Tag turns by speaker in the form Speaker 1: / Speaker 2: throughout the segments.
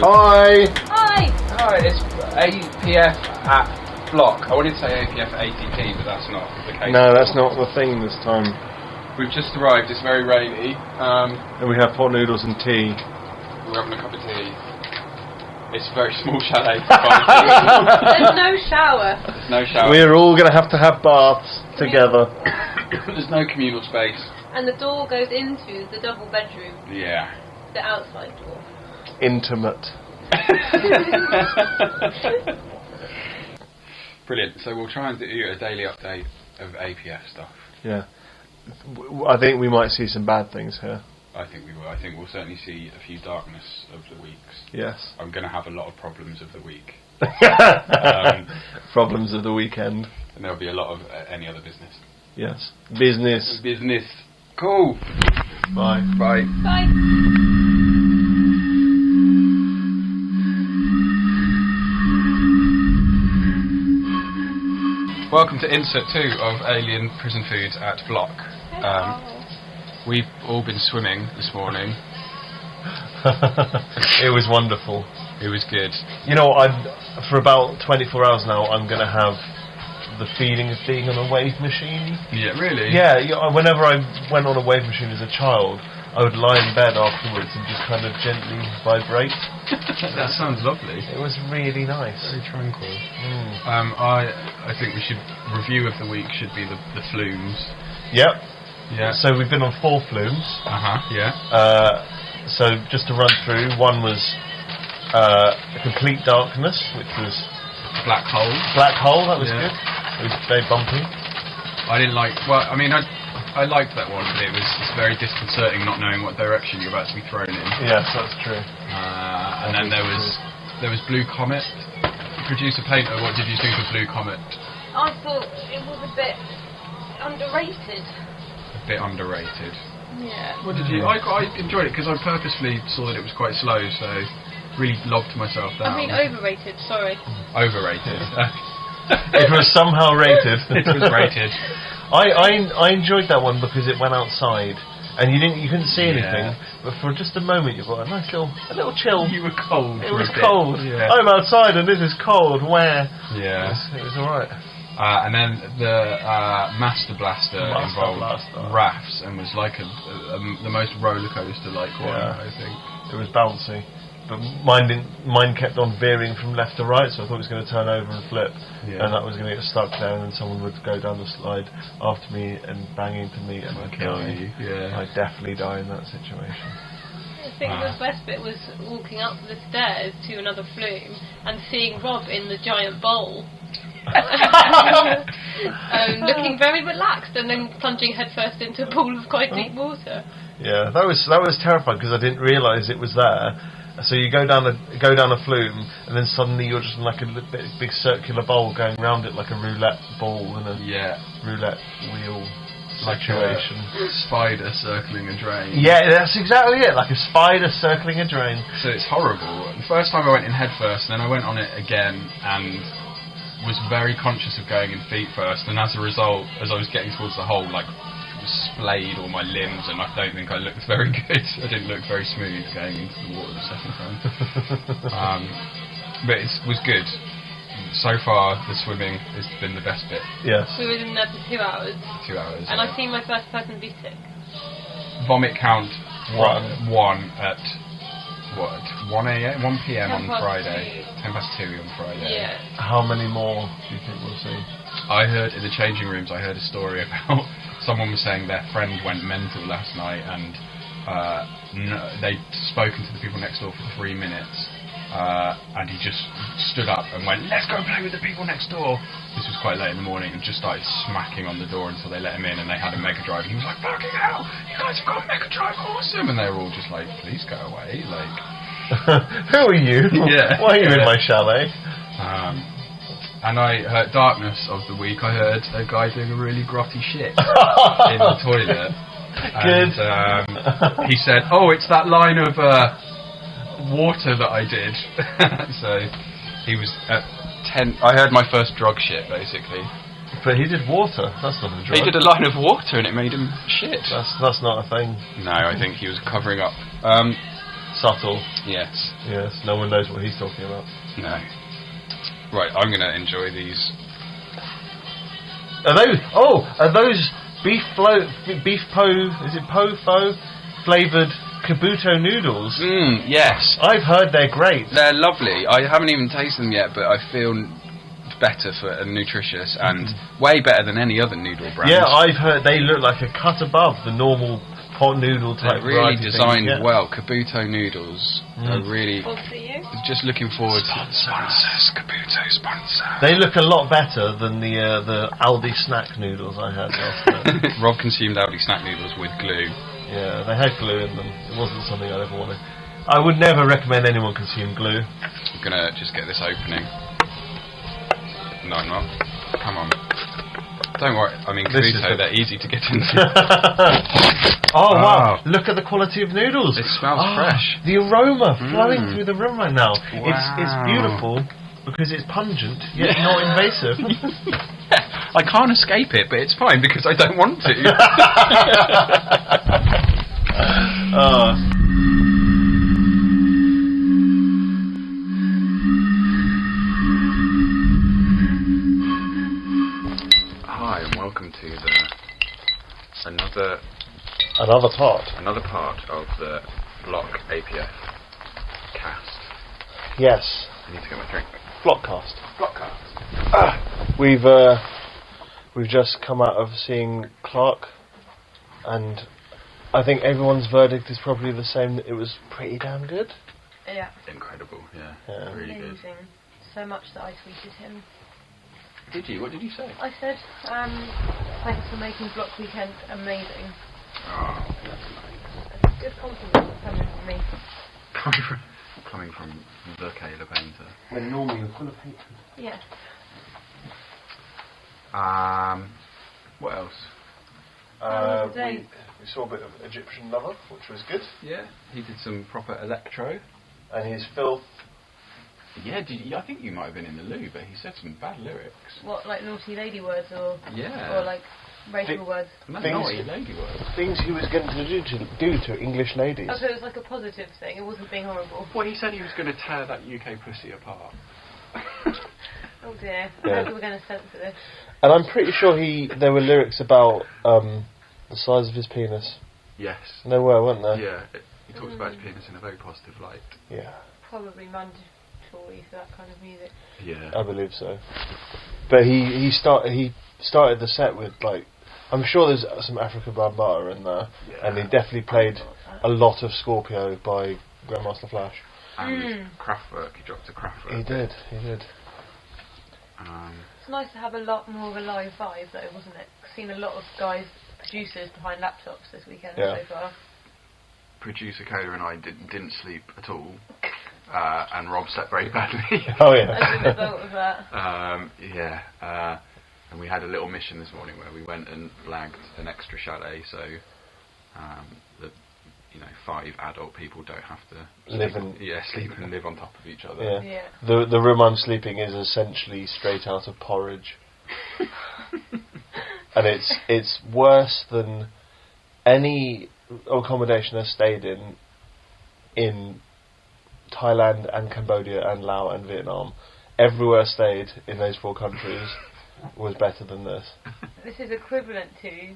Speaker 1: Hi!
Speaker 2: Hi!
Speaker 3: Hi, it's APF at Bloc. I wanted to say APF at ATP, but that's not the case.
Speaker 1: No, that's not the thing this time.
Speaker 3: We've just arrived, it's very rainy.
Speaker 1: And we have pot noodles and tea.
Speaker 3: We're having a cup of tea. It's a very small chalet.
Speaker 2: There's no shower.
Speaker 3: There's no shower.
Speaker 1: We're all going to have baths together.
Speaker 3: There's no communal space.
Speaker 2: And the door goes into the double bedroom.
Speaker 3: Yeah.
Speaker 2: The outside door.
Speaker 1: Intimate.
Speaker 3: Brilliant. So we'll try and do a daily update of APF stuff.
Speaker 1: Yeah. I think we might see some bad things here.
Speaker 3: I think we will. I think we'll certainly see a few darkness of the weeks.
Speaker 1: Yes.
Speaker 3: I'm going to have a lot of problems of the week.
Speaker 1: Problems of the weekend.
Speaker 3: And there'll be a lot of any other business.
Speaker 1: Yes. Business.
Speaker 3: Business. Cool.
Speaker 1: Bye.
Speaker 3: Bye.
Speaker 2: Bye.
Speaker 3: Welcome to Insert 2 of Alien Prison Foods at Bloc. We've all been swimming this morning.
Speaker 1: It was wonderful.
Speaker 3: It was good.
Speaker 1: You know, for about 24 hours now, I'm going to have the feeling of being on a wave machine.
Speaker 3: Yeah, really?
Speaker 1: Yeah, whenever I went on a wave machine as a child, I would lie in bed afterwards and just kind of gently vibrate.
Speaker 3: That sounds lovely.
Speaker 1: It was really nice.
Speaker 3: Very tranquil. I think we should review of the week should be the flumes.
Speaker 1: Yep.
Speaker 3: Yeah.
Speaker 1: So we've been on 4 flumes.
Speaker 3: Yeah.
Speaker 1: So just to run through, one was complete darkness, which was
Speaker 3: Black hole.
Speaker 1: Black hole. That was good. It was very bumpy.
Speaker 3: I didn't like. Well, I mean, I liked that one, but it's very disconcerting not knowing what direction you're about to be thrown in.
Speaker 1: Yes, that's true.
Speaker 3: And then there was Blue Comet. Producer Painter, what did you think of Blue Comet?
Speaker 2: I thought it was a bit underrated.
Speaker 3: A bit underrated.
Speaker 2: Yeah.
Speaker 3: What did you? I enjoyed it because I purposefully saw that it was quite slow, so really logged myself down.
Speaker 2: I mean overrated. Sorry.
Speaker 3: Overrated.
Speaker 1: It was somehow rated.
Speaker 3: It was rated.
Speaker 1: I enjoyed that one because it went outside and you couldn't see anything, but for just a moment you got a little chill.
Speaker 3: You were cold.
Speaker 1: It was cold.
Speaker 3: Yeah.
Speaker 1: I'm outside and this is cold. Where?
Speaker 3: Yeah.
Speaker 1: It was alright.
Speaker 3: And then the Master Blaster involved rafts and was like the most roller coaster like one. I think
Speaker 1: it was bouncy. But mine kept on veering from left to right, so I thought it was going to turn over and flip, and that was going to get stuck down, and someone would go down the slide after me and bang into me and kill me.
Speaker 3: Yeah.
Speaker 1: I'd definitely die in that situation.
Speaker 2: I think the best bit was walking up the stairs to another flume and seeing Rob in the giant bowl. Looking very relaxed and then plunging headfirst into a pool of quite deep water.
Speaker 1: Yeah, that was terrifying because I didn't realise it was there. So you go down a flume, and then suddenly you're just in like a big circular bowl going round it like a roulette ball in a roulette wheel situation.
Speaker 3: Like a spider circling a drain.
Speaker 1: Yeah, that's exactly it, like a spider circling a drain.
Speaker 3: So it's horrible. The first time I went in head first, and then I went on it again, and was very conscious of going in feet first, and as a result, as I was getting towards the hole, like splayed all my limbs, and I don't think I looked very good. I didn't look very smooth going into the water the second time. But it was good. So far, the swimming has been the best bit.
Speaker 1: Yes.
Speaker 2: We were in there for 2 hours.
Speaker 3: 2 hours.
Speaker 2: And I've seen my first person be sick.
Speaker 3: Vomit count 1 at what? 1 p.m. on Friday. 2 on Friday.
Speaker 2: Yeah.
Speaker 1: How many more do you think we'll see?
Speaker 3: I heard in the changing rooms. I heard a story about someone was saying their friend went mental last night, and they'd spoken to the people next door for 3 minutes, and he just stood up and went, "Let's go play with the people next door." This was quite late in the morning, and just started smacking on the door until they let him in, and they had a Mega Drive. He was like, "Fucking hell, you guys have got a Mega Drive, awesome!" And they were all just like, "Please go away, like."
Speaker 1: Who are you?
Speaker 3: Yeah.
Speaker 1: Why are you in my chalet?
Speaker 3: And I heard darkness of the week. I heard a guy doing a really grotty shit in the toilet.
Speaker 1: Good.
Speaker 3: And he said, "Oh, it's that line of water that I did." So he was at 10. I heard my first drug shit, basically.
Speaker 1: But he did water. That's not a drug.
Speaker 3: He did a line of water and it made him shit.
Speaker 1: That's not a thing.
Speaker 3: No, I think he was covering up.
Speaker 1: Subtle.
Speaker 3: Yes.
Speaker 1: Yes, no one knows what he's talking about.
Speaker 3: No. Right, I'm going to enjoy these.
Speaker 1: Are those beef po flavoured Kabuto noodles?
Speaker 3: Yes.
Speaker 1: I've heard they're great.
Speaker 3: They're lovely. I haven't even tasted them yet, but I feel better and nutritious and way better than any other noodle brand.
Speaker 1: Yeah, I've heard they look like a cut above the normal pot noodle type.
Speaker 3: They're really designed
Speaker 1: thing. Yeah.
Speaker 3: well. Kabuto noodles are really. Just looking forward to sponsors. Kabuto sponsor.
Speaker 1: They look a lot better than the Aldi snack noodles I had last night.
Speaker 3: Rob consumed Aldi snack noodles with glue.
Speaker 1: Yeah, they had glue in them. It wasn't something I'd ever wanted. I would never recommend anyone consume glue.
Speaker 3: I'm gonna just get this opening. No, I'm not. Come on. Don't worry. I mean, Kabuto, they're easy to get into.
Speaker 1: Oh, wow. Look at the quality of noodles.
Speaker 3: It smells fresh.
Speaker 1: The aroma flowing through the room right now.
Speaker 3: Wow.
Speaker 1: It's beautiful because it's pungent, yet not invasive.
Speaker 3: I can't escape it, but it's fine because I don't want to. Hi, and welcome to another part of the Bloc APF cast.
Speaker 1: Yes.
Speaker 3: I need to get my drink.
Speaker 1: Blockcast.
Speaker 3: Blockcast.
Speaker 1: We've just come out of seeing Clark, and I think everyone's verdict is probably the same. That it was pretty damn good.
Speaker 2: Yeah.
Speaker 3: Incredible. Yeah. Really good.
Speaker 2: Amazing. So much that I tweeted him.
Speaker 3: Did you? What did you say?
Speaker 2: I said, thanks for making Bloc Weekend amazing.
Speaker 3: Oh, that's nice.
Speaker 2: That's a good compliment coming from me.
Speaker 3: Coming from the Caleb Painter.
Speaker 1: When normally you're full of hatred.
Speaker 2: Yeah.
Speaker 3: What else?
Speaker 1: We saw a bit of Egyptian Lover, which was good.
Speaker 3: Yeah, he did some proper electro.
Speaker 1: And his filth.
Speaker 3: Yeah, I think you might have been in the loo, but he said some bad lyrics.
Speaker 2: What, like naughty lady words or?
Speaker 3: Yeah.
Speaker 2: Or like racial words?
Speaker 3: No, naughty lady words.
Speaker 1: Things he was going to do to English ladies.
Speaker 2: Oh, so it was like a positive thing. It wasn't being horrible.
Speaker 3: Well, he said he was going to tear that UK pussy apart.
Speaker 2: Oh dear.
Speaker 1: Yeah.
Speaker 2: I hope we're going to censor this.
Speaker 1: And I'm pretty sure there were lyrics about the size of his penis.
Speaker 3: Yes.
Speaker 1: There were, weren't there?
Speaker 3: Yeah. He talks about his penis in a very positive light.
Speaker 1: Yeah.
Speaker 2: Probably mandatory for that kind of music.
Speaker 3: Yeah.
Speaker 1: I believe so. But he started the set with, like, I'm sure there's some Africa Bambaataa in there, and he definitely played a lot of Scorpio by Grandmaster Flash.
Speaker 3: And Kraftwerk, he dropped a Kraftwerk.
Speaker 1: He did.
Speaker 2: It's nice to have a lot more of a live vibe though, wasn't it? I've seen a lot of guys, producers behind laptops this weekend so far.
Speaker 3: Producer Coda and I didn't sleep at all, and Rob slept very badly.
Speaker 1: Oh yeah.
Speaker 2: As a result of that.
Speaker 3: And we had a little mission this morning where we went and lagged an extra chalet, so that 5 adult people don't have to sleep and live on top of each other.
Speaker 1: Yeah. The room I'm sleeping is essentially straight out of Porridge, and it's worse than any accommodation I stayed in Thailand and Cambodia and Laos and Vietnam. Everywhere I stayed in those 4 countries was better than this.
Speaker 2: This is equivalent to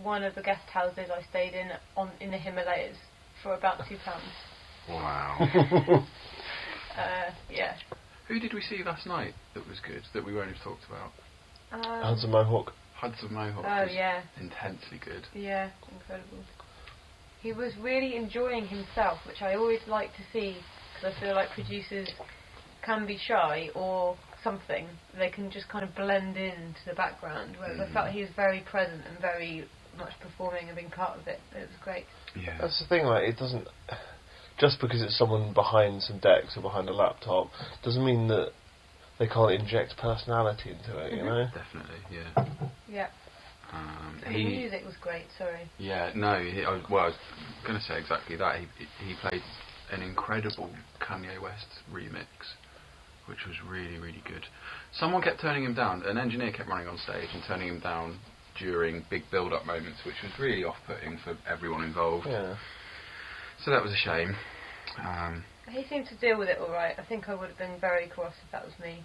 Speaker 2: one of the guest houses I stayed in the Himalayas for about £2.
Speaker 3: Wow.
Speaker 2: Yeah.
Speaker 3: Who did we see last night that was good, that we won't have talked about?
Speaker 1: Hudson Mohawk.
Speaker 3: Hudson Mohawk
Speaker 2: was
Speaker 3: intensely good.
Speaker 2: Yeah, incredible. He was really enjoying himself, which I always like to see, because I feel like producers can be shy or something. They can just kind of blend into the background, whereas I felt he was very present and very much performing and being part of it. It was great.
Speaker 3: Yeah.
Speaker 1: That's the thing, like, it doesn't... Just because it's someone behind some decks or behind a laptop doesn't mean that they can't inject personality into it, you know?
Speaker 3: Definitely, yeah.
Speaker 2: Yeah. The music was great, sorry.
Speaker 3: Yeah, no, I was going to say exactly that. He played an incredible Kanye West remix, which was really, really good. Someone kept turning him down. An engineer kept running on stage and turning him down during big build-up moments, which was really off-putting for everyone involved.
Speaker 1: Yeah.
Speaker 3: So that was a shame.
Speaker 2: He seemed to deal with it all right. I think I would have been very cross if that was me.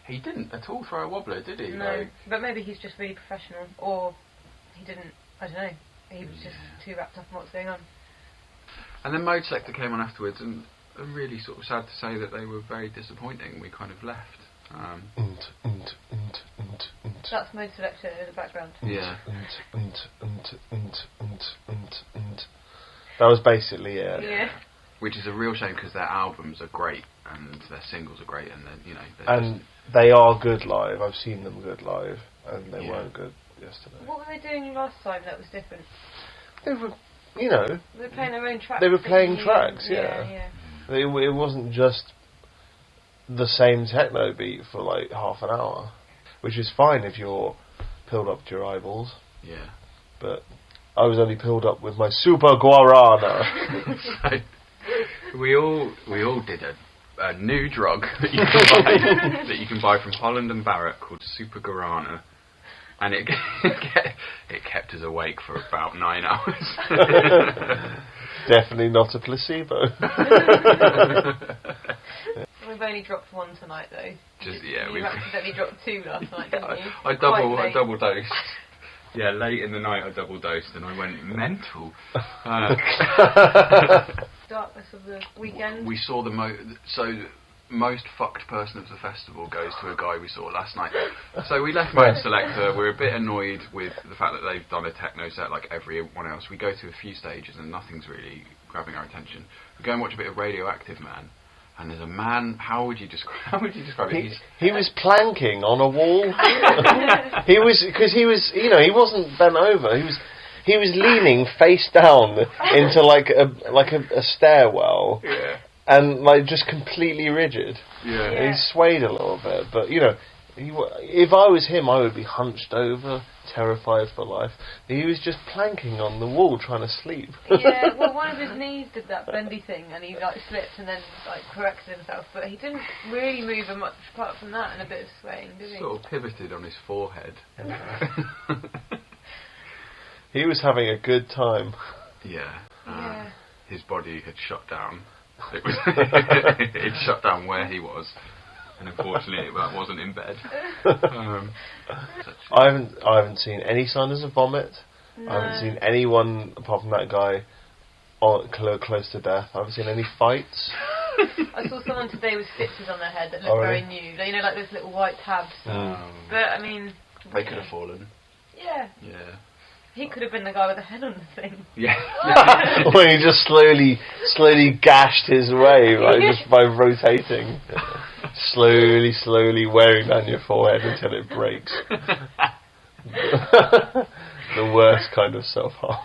Speaker 3: He didn't at all throw a wobbler, did he?
Speaker 2: No, but maybe he's just really professional, or he didn't. I don't know. He was just too wrapped up in what's going on.
Speaker 3: And then Mode Selector came on afterwards, and really sort of sad to say that they were very disappointing. We kind of left.
Speaker 2: That's Mode Selector in the background.
Speaker 3: Yeah.
Speaker 1: That was basically it.
Speaker 2: Yeah.
Speaker 3: Which is a real shame because their albums are great and their singles are great, and
Speaker 1: and they are good live. I've seen them good live, and they weren't good yesterday.
Speaker 2: What were they doing last time that was different?
Speaker 1: They were, you know,
Speaker 2: They were playing their own tracks.
Speaker 1: they were playing tracks.
Speaker 2: Yeah.
Speaker 1: It wasn't just the same techno beat for like half an hour, which is fine if you're pilled up to your eyeballs.
Speaker 3: Yeah.
Speaker 1: But I was only pilled up with my super guarana.
Speaker 3: So we all did a new drug that you can buy from Holland and Barrett called Super Guarana, and it kept us awake for about 9 hours.
Speaker 1: Definitely not a placebo.
Speaker 2: We've only dropped one tonight though.
Speaker 3: We
Speaker 2: accidentally dropped 2 last night, didn't you?
Speaker 3: I double dosed. Yeah, late in the night I double dosed and I went mental.
Speaker 2: Darkness of the weekend.
Speaker 3: We saw the most fucked person of the festival goes to a guy we saw last night. So we left Mode Selector. We're a bit annoyed with the fact that they've done a techno set like everyone else. We go to a few stages and nothing's really grabbing our attention. We go and watch a bit of Radioactive Man. And there's a man. How would you describe it?
Speaker 1: He was planking on a wall. he wasn't bent over. He was leaning face down into like a stairwell.
Speaker 3: Yeah.
Speaker 1: And like just completely rigid.
Speaker 3: Yeah.
Speaker 1: He swayed a little bit, but if I was him, I would be hunched over, terrified for life. He was just planking on the wall, trying to sleep.
Speaker 2: Yeah, well, one of his knees did that bendy thing, and he like slipped and then like corrected himself. But he didn't really move much apart from that, and a bit of swaying, did he?
Speaker 3: Sort of pivoted on his forehead.
Speaker 1: He was having a good time.
Speaker 3: Yeah. His body had shut down. It shut down where he was. And unfortunately, it wasn't in bed.
Speaker 1: I haven't seen any signs of vomit.
Speaker 2: No.
Speaker 1: I haven't seen anyone apart from that guy close to death. I haven't seen any fights.
Speaker 2: I saw someone today with stitches on their head that looked very new. You know, like those little white tabs. But I mean,
Speaker 3: they could have fallen.
Speaker 2: Yeah.
Speaker 3: Yeah.
Speaker 2: He could have been the guy with the head on the thing.
Speaker 3: Yeah.
Speaker 1: When he just slowly gashed his way, just by rotating. Slowly wearing down your forehead until it breaks. The worst kind of self-harm.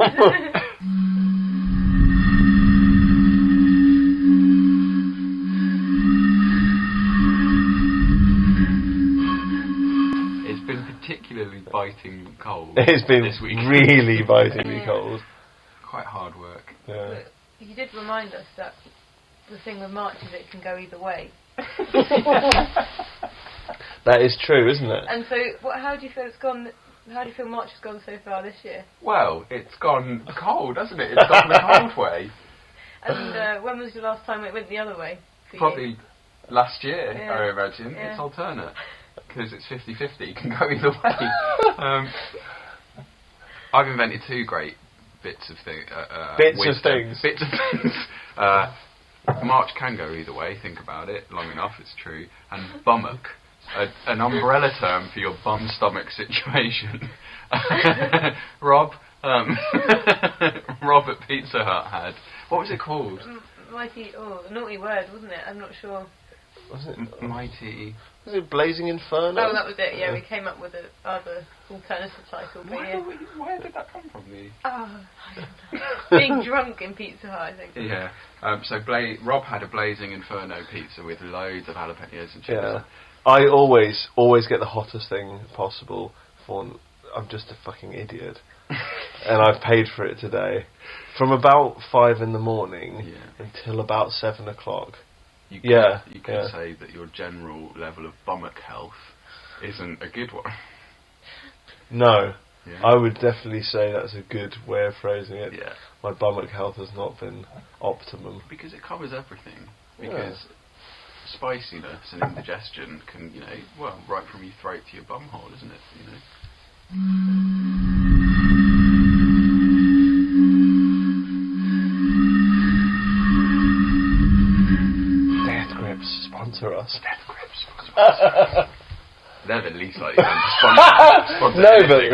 Speaker 3: It's been particularly biting cold.
Speaker 1: It's been
Speaker 3: this week.
Speaker 1: really bitingly cold.
Speaker 3: Quite hard work.
Speaker 1: Yeah.
Speaker 2: But you did remind us that the thing with March is it can go either way.
Speaker 1: That is true, isn't it?
Speaker 2: And so, how do you feel it's gone? How do you feel March has gone so far this year?
Speaker 3: Well, it's gone cold, hasn't it? It's gone the cold way.
Speaker 2: And when was the last time it went the other way?
Speaker 3: Probably last year,
Speaker 2: Yeah.
Speaker 3: I imagine.
Speaker 2: Yeah.
Speaker 3: It's alternate. Because it's 50-50, it can go either way. I've invented 2 great bits of things.
Speaker 1: Bits of things.
Speaker 3: March can go either way, think about it, long enough, it's true. And bummock, an umbrella term for your bum stomach situation. Rob at Pizza Hut had, what was it called?
Speaker 2: A naughty word, wasn't it? I'm not sure.
Speaker 1: Was it
Speaker 3: Mighty...
Speaker 1: Was it Blazing Inferno?
Speaker 2: Oh, that was it, yeah, we came up with another alternative title.
Speaker 3: Where did that come from?
Speaker 2: Being drunk in Pizza Hut, I think.
Speaker 3: Yeah. So Rob had a Blazing Inferno pizza with loads of jalapenos and chips.
Speaker 1: Yeah. I always get the hottest thing possible I'm just a fucking idiot. And I've paid for it today. From about 5 in the morning until about 7 o'clock.
Speaker 3: You could say that your general level of bummock health isn't a good one.
Speaker 1: No.
Speaker 3: Yeah.
Speaker 1: I would definitely say that's a good way of phrasing it.
Speaker 3: Yeah.
Speaker 1: My bummock health has not been optimum.
Speaker 3: Because it covers everything. because spiciness and indigestion can, right from your throat to your bumhole, isn't it?
Speaker 1: Death Grips sponsor us.
Speaker 3: Death Grips sponsor us. They're the least likely to sponsor
Speaker 1: No,
Speaker 3: anything,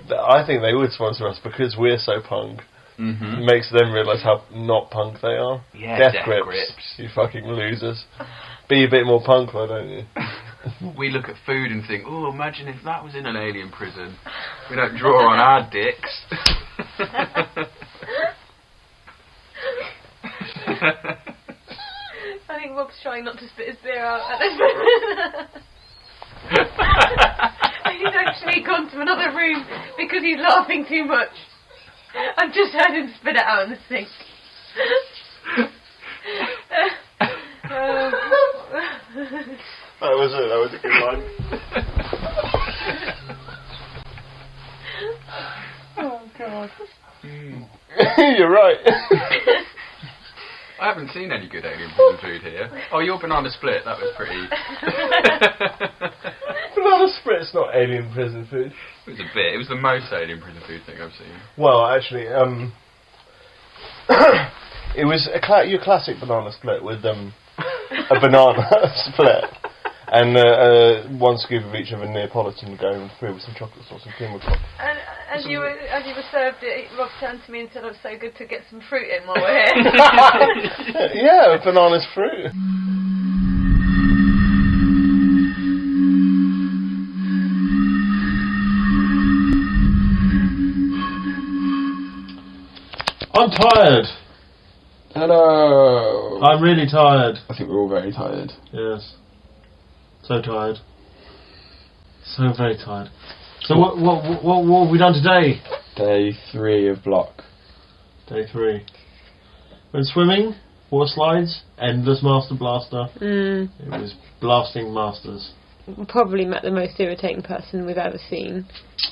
Speaker 1: but I think they would sponsor us because we're so punk.
Speaker 3: Mm-hmm.
Speaker 1: Makes them realise how not punk they are.
Speaker 3: Yeah,
Speaker 1: Death Grips. You fucking losers. Be a bit more punk, though, don't you?
Speaker 3: We look at food and think, oh, imagine if that was in an alien prison. We don't draw on our dicks.
Speaker 2: I think Rob's trying not to spit his beer out at this moment. He's actually gone to another room because he's laughing too much. I've just heard him spit it out in the sink.
Speaker 1: That was a good line. Oh, God. You're right.
Speaker 3: I haven't seen any good alien prison food here. Oh, your banana split, that was pretty...
Speaker 1: Banana split's not alien prison food.
Speaker 3: It was a bit. It was the most alien prison food thing I've seen.
Speaker 1: Well, actually, it was your classic banana split with a banana split and one scoop of each of a Neapolitan going through with some chocolate sauce and cream on top.
Speaker 2: And as you were served it, Rob turned to me and said, "I'm so good to get some fruit in while we're here."
Speaker 1: Yeah, banana's fruit. I'm tired.
Speaker 4: Hello.
Speaker 1: I'm really tired.
Speaker 4: I think we're all very tired.
Speaker 1: Yes. So tired. So very tired. So what have we done today?
Speaker 4: Day 3 of Bloc.
Speaker 1: Day 3. Went swimming, water slides, endless master blaster. It was blasting masters.
Speaker 2: We probably met the most irritating person we've ever seen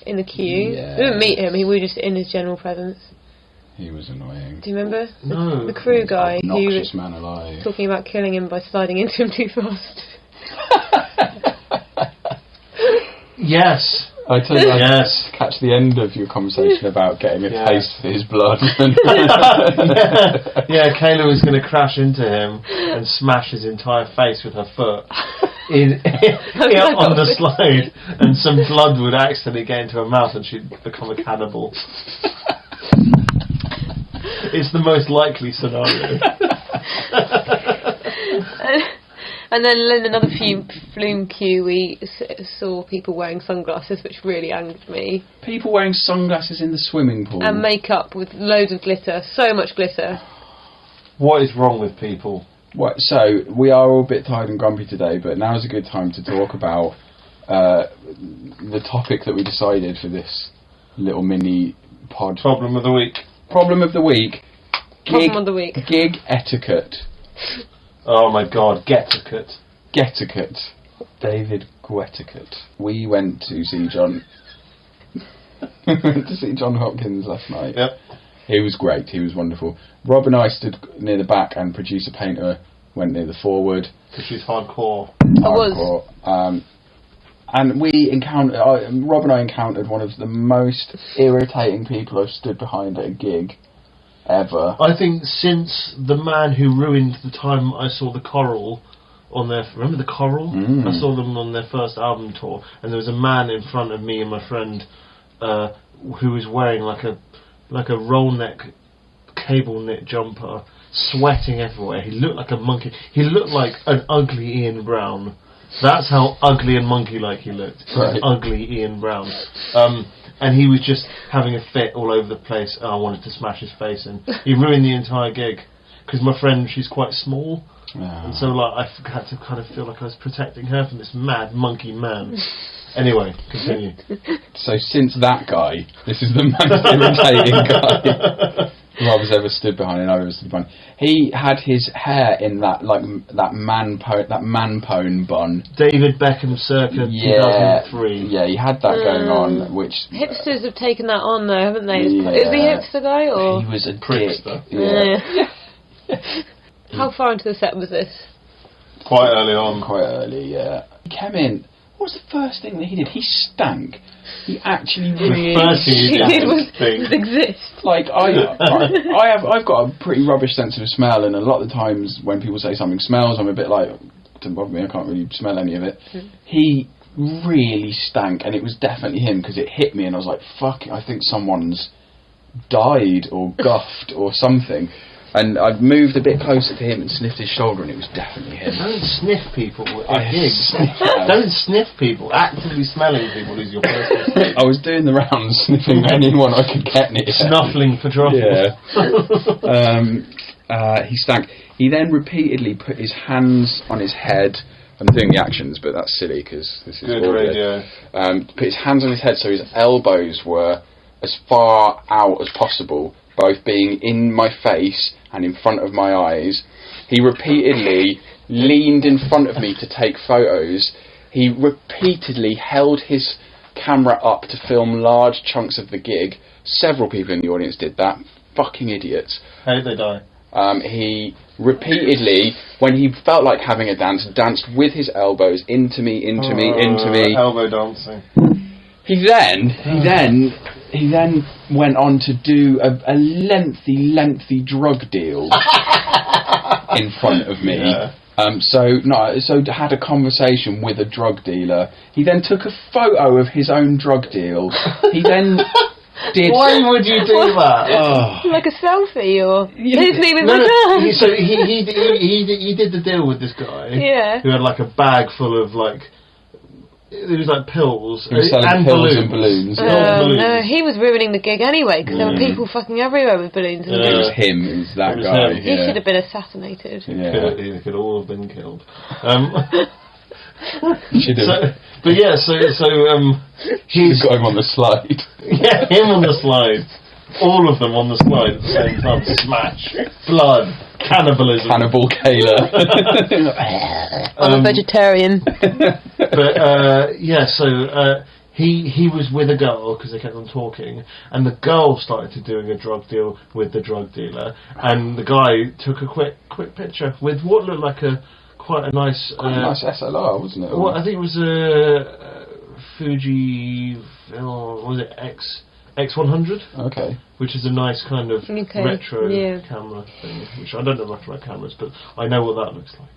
Speaker 2: in the queue.
Speaker 4: Yeah.
Speaker 2: We didn't meet him, we were just in his general presence.
Speaker 4: He was annoying.
Speaker 2: Do you remember?
Speaker 1: No.
Speaker 2: The crew guy who
Speaker 4: Obnoxious man alive.
Speaker 2: talking about killing him by sliding into him too fast.
Speaker 1: Yes.
Speaker 4: I told you
Speaker 1: Yes.
Speaker 4: catch the end of your conversation about getting a taste for his blood.
Speaker 1: Yeah, Kayla was going to crash into him and smash his entire face with her foot on the slide, and some blood would accidentally get into her mouth and she'd become a cannibal. It's the most likely scenario.
Speaker 2: And then in another flume queue, we saw people wearing sunglasses, which really angered me.
Speaker 4: People wearing sunglasses in the swimming pool.
Speaker 2: And makeup with loads of glitter, so much glitter.
Speaker 1: What is wrong with people?
Speaker 4: So, we are all a bit tired and grumpy today, but now's a good time to talk about the topic that we decided for this little mini pod.
Speaker 1: Problem of the week.
Speaker 4: Problem of the week.
Speaker 2: Problem of the week.
Speaker 4: Gig etiquette.
Speaker 1: Oh my god, Getiquette.
Speaker 4: Getiquette. David Guetiquette. We went to see John Hopkins last night.
Speaker 1: Yep.
Speaker 4: He was great, he was wonderful. Rob and I stood near the back and producer Painter went near the forward.
Speaker 1: Because she's hardcore.
Speaker 4: Hardcore. And we encountered, Rob and I encountered one of the most irritating people I've stood behind at a gig ever.
Speaker 1: I think since the man who ruined the time I saw the Coral on their... Remember the Coral? I saw them on their first album tour, and there was a man in front of me and my friend who was wearing like a roll neck cable knit jumper, sweating everywhere. He looked like a monkey. He looked like an ugly Ian Brown. That's how ugly and monkey-like he looked.
Speaker 4: Right.
Speaker 1: Ugly Ian Brown. And he was just having a fit all over the place. I wanted to smash his face in. He ruined the entire gig. Because my friend, she's quite small. And so I had to kind of feel like I was protecting her from this mad monkey man. Anyway, continue.
Speaker 4: So since that guy, this is the most irritating guy Rob's ever stood behind and I've ever stood behind. He had his hair in that man pone bun.
Speaker 1: David Beckham circa 2003.
Speaker 4: Yeah, he had that going on, which
Speaker 2: Hipsters have taken that on though, haven't they?
Speaker 4: Yeah.
Speaker 2: Is he a hipster guy or?
Speaker 4: he was a
Speaker 1: Prickster.
Speaker 4: dick. Yeah.
Speaker 2: How far into the set was this?
Speaker 1: Quite early on.
Speaker 4: Quite early, yeah. He came in. What was the first thing that he did? He stank. He actually really.
Speaker 1: The first thing he did was
Speaker 2: exist.
Speaker 4: Like I've got a pretty rubbish sense of smell, and a lot of the times when people say something smells, I'm a bit like, doesn't bother me. I can't really smell any of it. He really stank, and it was definitely him because it hit me, and I was like, "Fuck! I think someone's died or guffed or something." And I moved a bit closer to him and sniffed his shoulder, and it was definitely him.
Speaker 1: Don't sniff people at gigs. Don't sniff people. Actively smelling people is your first mistake.
Speaker 4: I was doing the rounds, sniffing anyone I could get near.
Speaker 1: Snuffling for trouble.
Speaker 4: Yeah. He stank. He then repeatedly put his hands on his head. I'm doing the actions, but that's silly because this is
Speaker 1: good
Speaker 4: audio.
Speaker 1: radio.
Speaker 4: Put his hands on his head so his elbows were as far out as possible, both being in my face and in front of my eyes. He repeatedly leaned in front of me to take photos. He repeatedly held his camera up to film large chunks of the gig. Several people in the audience did that. Fucking idiots.
Speaker 1: How did they die?
Speaker 4: He repeatedly, when he felt like having a dance, danced with his elbows into me.
Speaker 1: Elbow dancing.
Speaker 4: He then went on to do a lengthy drug deal in front of me.
Speaker 1: Yeah.
Speaker 4: So had a conversation with a drug dealer. He then took a photo of his own drug deal. He then did.
Speaker 1: Why would you do that?
Speaker 2: Like a selfie, or his name is
Speaker 1: So he did the deal with this guy.
Speaker 2: Yeah.
Speaker 1: Who had like a bag full of like. It was like pills.
Speaker 4: He was selling
Speaker 1: and
Speaker 4: pills
Speaker 1: balloons.
Speaker 4: and balloons.
Speaker 2: No, he was ruining the gig anyway because there were people fucking everywhere with balloons and
Speaker 4: It was him. It was that
Speaker 1: It was
Speaker 4: guy.
Speaker 1: him.
Speaker 2: He should have been assassinated.
Speaker 4: Yeah.
Speaker 1: They could all have been killed.
Speaker 4: Should have.
Speaker 1: He
Speaker 4: got him on the slide.
Speaker 1: Yeah, him on the slide. All of them on the slide at the same time. Smash. Blood. Cannibalism.
Speaker 4: Hannibal Kayla.
Speaker 2: I'm a vegetarian.
Speaker 1: He was with a girl because they kept on talking, and the girl started doing a drug deal with the drug dealer, and the guy took a quick picture with what looked like quite a nice
Speaker 4: SLR, wasn't it?
Speaker 1: Well, I think it was a Fuji. Was it X100?
Speaker 4: Okay.
Speaker 1: Which is a nice kind of retro camera thing, which I don't know much about cameras, but I know what that looks like.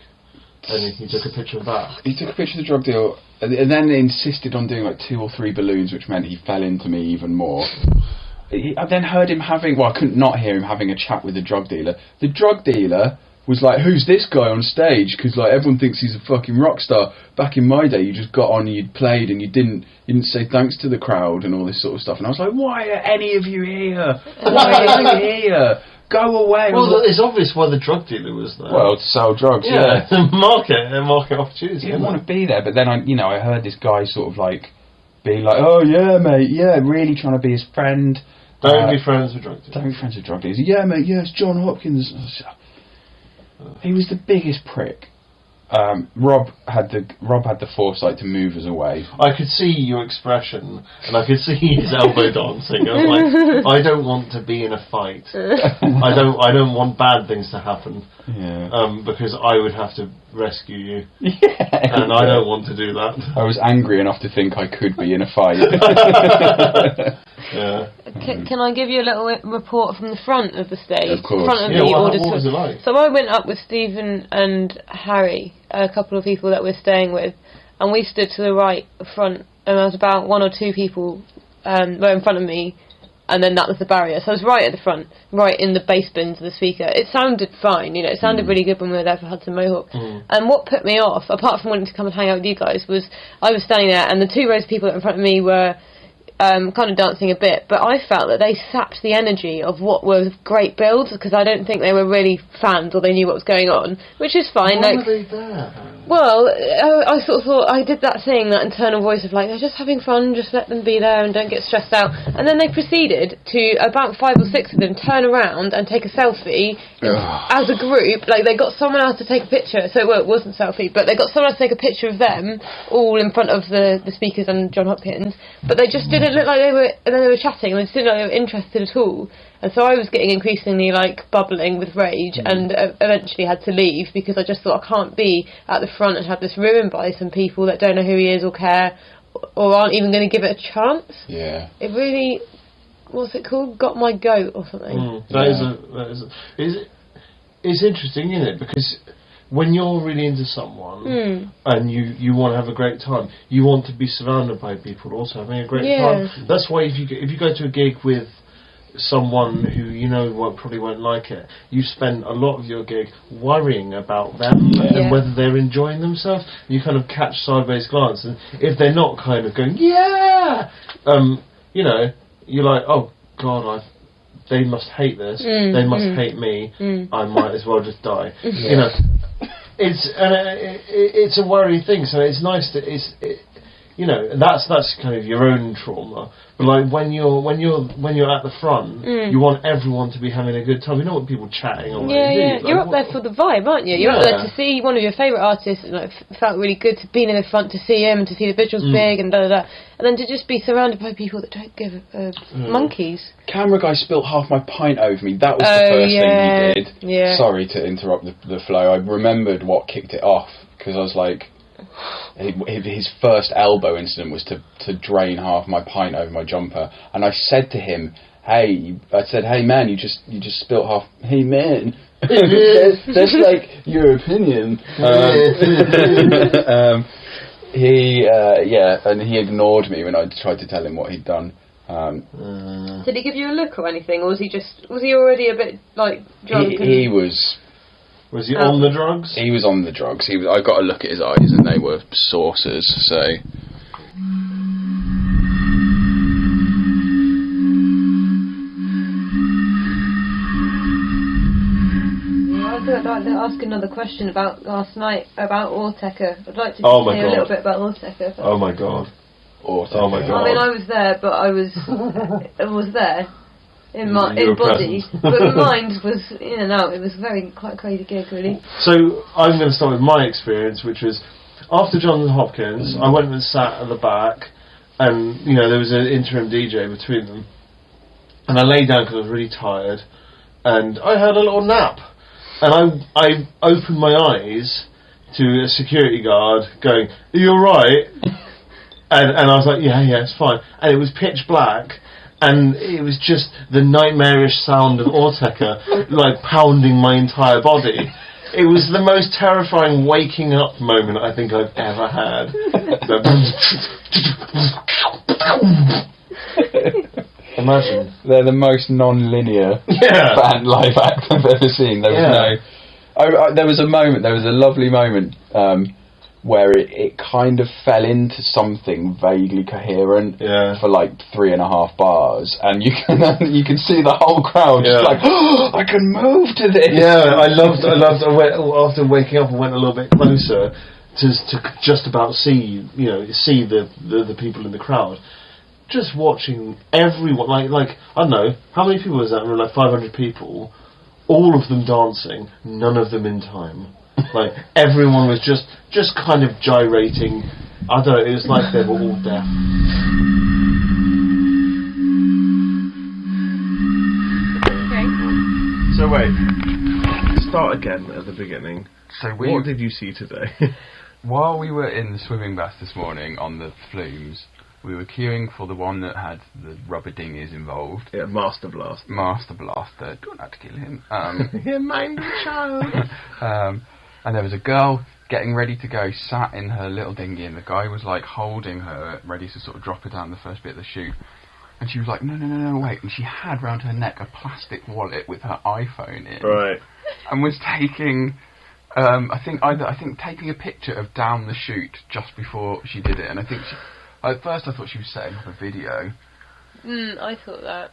Speaker 1: And he took a picture of that.
Speaker 4: He took a picture of the drug deal, and then insisted on doing like 2 or 3 balloons, which meant he fell into me even more. I then heard him having, I couldn't not hear him having a chat with the drug dealer. The drug dealer was like, "Who's this guy on stage?" Because like everyone thinks he's a fucking rock star. Back in my day, you just got on and you'd played and you didn't say thanks to the crowd and all this sort of stuff. And I was like, "Why are any of you here? Why are you here? Go away!"
Speaker 1: Well, it's obvious why the drug dealer was there.
Speaker 4: Well, to sell drugs, yeah.
Speaker 1: market opportunity.
Speaker 4: You didn't want to be there, but then I heard this guy sort of like being like, "Oh yeah, mate, yeah," really trying to be his friend.
Speaker 1: Don't be friends with drug dealers.
Speaker 4: Don't be friends with drug dealers. Yeah, mate. Yeah, it's John Hopkins. He was the biggest prick. Rob had the foresight to move us away.
Speaker 1: I could see your expression, and I could see his elbow dancing. I was like, I don't want to be in a fight. I don't want bad things to happen.
Speaker 4: Yeah.
Speaker 1: Because I would have to rescue you.
Speaker 4: Yeah.
Speaker 1: And I don't want to do that.
Speaker 4: I was angry enough to think I could be in a fight.
Speaker 1: Yeah.
Speaker 2: Can I give you a little report from the front of the stage?
Speaker 4: Of course.
Speaker 2: Front of
Speaker 1: Yeah,
Speaker 2: the
Speaker 1: what
Speaker 2: auditorium.
Speaker 1: was it like?
Speaker 2: So I went up with Stephen and Harry, a couple of people that we're staying with, and we stood to the right front, and there was about 1 or 2 people were in front of me, and then that was the barrier. So I was right at the front, right in the bass bins of the speaker. It sounded fine, it sounded really good when we were there for Hudson Mohawk. And what put me off, apart from wanting to come and hang out with you guys, was I was standing there, and the 2 rows of people in front of me were kind of dancing a bit, but I felt that they sapped the energy of what were great builds, because I don't think they were really fans or they knew what was going on, which is fine.
Speaker 1: Why were they there?
Speaker 2: Well, I sort of thought, I did that thing, that internal voice of like, they're just having fun, just let them be there and don't get stressed out. And then they proceeded to, about 5 or 6 of them, turn around and take a selfie as a group. Like, they got someone else to take a picture, so it wasn't selfie, but they got someone else to take a picture of them, all in front of the speakers and John Hopkins, but they just didn't look like they were chatting, and they just didn't look like they were interested at all. And so I was getting increasingly like bubbling with rage, and eventually had to leave because I just thought I can't be at the front and have this ruined by some people that don't know who he is or care or aren't even going to give it a chance.
Speaker 4: Yeah.
Speaker 2: It really, what's it called? Got my goat or something.
Speaker 1: It's interesting, isn't it? Because when you're really into someone and you want to have a great time, you want to be surrounded by people also having a great time. That's why if you go to a gig with someone who you know probably won't like it, you spend a lot of your gig worrying about them and whether they're enjoying themselves. You kind of catch sideways glance, and if they're not kind of going you know, you're like, oh God, they must hate this. They must hate me. I might as well just die. You know, it's a worrying thing. So it's nice that you know, that's kind of your own trauma. But like when you're at the front, you want everyone to be having a good time. You don't want people chatting away. Like,
Speaker 2: you're up there for the vibe, aren't you? You're up there to see one of your favourite artists, and it felt really good to be in the front to see him and to see the visuals big and and then to just be surrounded by people that don't give monkeys.
Speaker 4: Camera guy spilt half my pint over me. That was the first thing he did. Yeah. Sorry to interrupt the flow. I remembered what kicked it off because I was like, his first elbow incident was to drain half my pint over my jumper, and I said to him, hey man, you just spilt half. Hey man, that's like your opinion. And he ignored me when I tried to tell him what he'd done.
Speaker 2: Did he give you a look or anything, or was he already a bit like drunk?
Speaker 4: He was.
Speaker 1: Was he on the drugs?
Speaker 4: He was on the drugs. I got a look at his eyes, and they were saucers. So.
Speaker 2: I'd like to ask another question about last night about Orteca. I'd like to say a little bit about Orteca.
Speaker 1: Oh my god.
Speaker 4: Orteca.
Speaker 1: Oh my god.
Speaker 2: I mean, I was there, but I was there. In body, but my mind was in and out. It was quite a crazy gig, really.
Speaker 1: So I'm going to start with my experience, which was after Johns Hopkins. I went and sat at the back, and you know there was an interim DJ between them, and I lay down because I was really tired, and I had a little nap, and I opened my eyes to a security guard going, "Are you alright?" and I was like, "Yeah, it's fine," and it was pitch black. And it was just the nightmarish sound of Orteca, like pounding my entire body. It was the most terrifying waking up moment I think I've ever had. Imagine.
Speaker 4: They're the most non-linear band live act I've ever seen. There was there was a lovely moment where it kind of fell into something vaguely coherent for like 3.5 bars, and you can see the whole crowd just like, oh, I can move to this.
Speaker 1: Yeah, I loved. After waking up, I went a little bit closer to just about see the people in the crowd. Just watching everyone, like I don't know how many people was that? Like 500 people, all of them dancing, none of them in time. Like everyone was just kind of gyrating. I don't know. It was like they were all deaf.
Speaker 2: Okay.
Speaker 1: So wait, start again at the beginning.
Speaker 4: So
Speaker 1: what did you see today?
Speaker 4: While we were in the swimming bath this morning on the flumes, we were queuing for the one that had the rubber dinghies involved.
Speaker 1: Yeah, Master Blaster.
Speaker 4: Do not kill him.
Speaker 1: Yeah, mind the child.
Speaker 4: And there was a girl getting ready to go, sat in her little dinghy, and the guy was like holding her, ready to sort of drop her down the first bit of the chute. And she was like, no, wait. And she had round her neck a plastic wallet with her iPhone in.
Speaker 1: Right.
Speaker 4: And was taking, I think taking a picture of down the chute just before she did it. And I think at first I thought she was setting up a video.
Speaker 2: I thought that.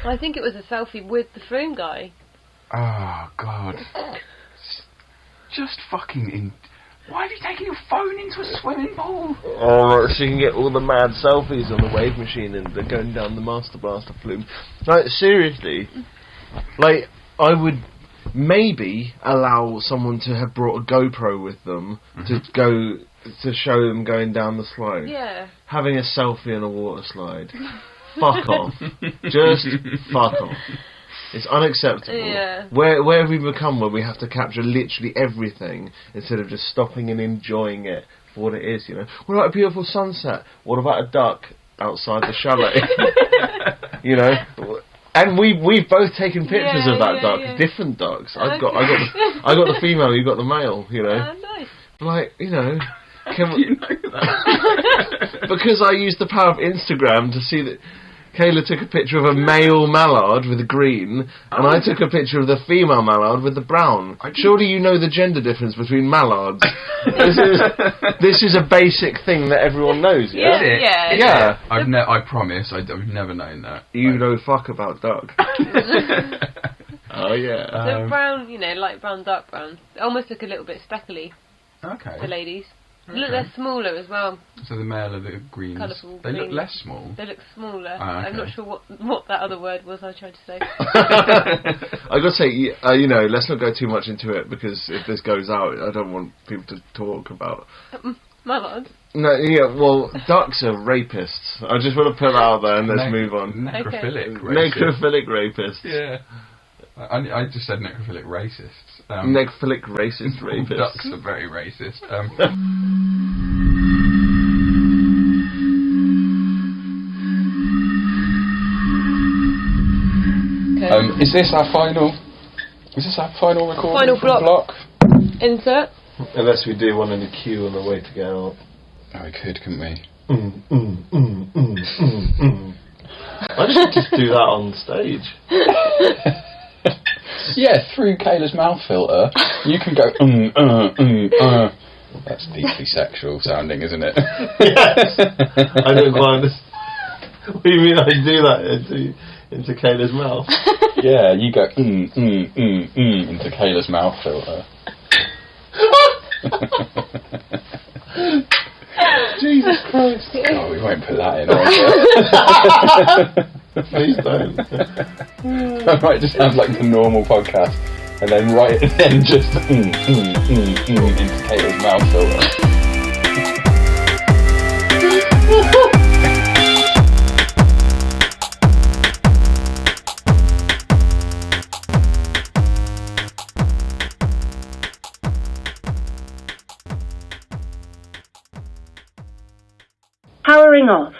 Speaker 2: I think it was a selfie with the phone guy.
Speaker 4: Oh, God. Just fucking why have you taken your phone into a swimming pool?
Speaker 1: Oh, so you can get all the mad selfies on the wave machine and they're going down the Master Blaster flume. Like, seriously. Like, I would maybe allow someone to have brought a GoPro with them to go to show them going down the slide.
Speaker 2: Yeah.
Speaker 1: Having a selfie on a water slide. Fuck off. Just fuck off. It's unacceptable.
Speaker 2: Yeah.
Speaker 1: Where have we become where we have to capture literally everything instead of just stopping and enjoying it for what it is, you know? What about a beautiful sunset? What about a duck outside the chalet? You know? And we've both taken pictures of that duck, different ducks. I got the female, you got the male, you know.
Speaker 2: Oh, nice.
Speaker 1: Like, you know, can
Speaker 3: You know that.
Speaker 1: because I used the power of Instagram to see that Kayla took a picture of a male mallard with the green, and I took a picture of the female mallard with the brown. Surely you know the gender difference between mallards. This is a basic thing that everyone knows, yeah?
Speaker 2: Yeah.
Speaker 3: I promise, I've never known that.
Speaker 1: You know fuck about duck. Oh, yeah.
Speaker 2: The brown, you know, light brown, dark brown. They almost look a little bit speckly,
Speaker 3: Okay.
Speaker 2: the ladies.
Speaker 3: Okay.
Speaker 2: Look, they're smaller as well.
Speaker 3: So the male are the greens.
Speaker 2: Colourful
Speaker 3: They look
Speaker 2: greens.
Speaker 3: less small.
Speaker 2: They look smaller.
Speaker 3: Ah, okay.
Speaker 2: I'm not sure what that other word was I tried to say.
Speaker 1: I gotta say, you know, let's not go too much into it, because if this goes out, I don't want people to talk about.
Speaker 2: Mallards.
Speaker 1: No, yeah, well, ducks are rapists. I just want to put that out there and let's move on.
Speaker 3: Necrophilic racist.
Speaker 1: Necrophilic rapists.
Speaker 3: Yeah. I just said necrophilic racists.
Speaker 1: Necrophilic racist rapists.
Speaker 3: Ducks are very racist.
Speaker 4: Is this our final? Is this our final recording?
Speaker 2: Final
Speaker 4: from
Speaker 2: block. Insert.
Speaker 1: Unless we do one in the queue on the way to get out.
Speaker 4: Oh, we could, couldn't we?
Speaker 1: I just do that on stage.
Speaker 4: Yeah, through Kayla's mouth filter, you can go. That's deeply sexual sounding, isn't it?
Speaker 1: Yes. I don't quite understand. What do you mean I do that into Kayla's mouth?
Speaker 4: Yeah, you go into Kayla's mouth filter.
Speaker 1: Jesus Christ.
Speaker 4: Oh, we won't put that in,
Speaker 1: Please don't.
Speaker 4: That might just sound like the normal podcast, and then right at the end just into Kayla's mouth filter.
Speaker 5: Powering off.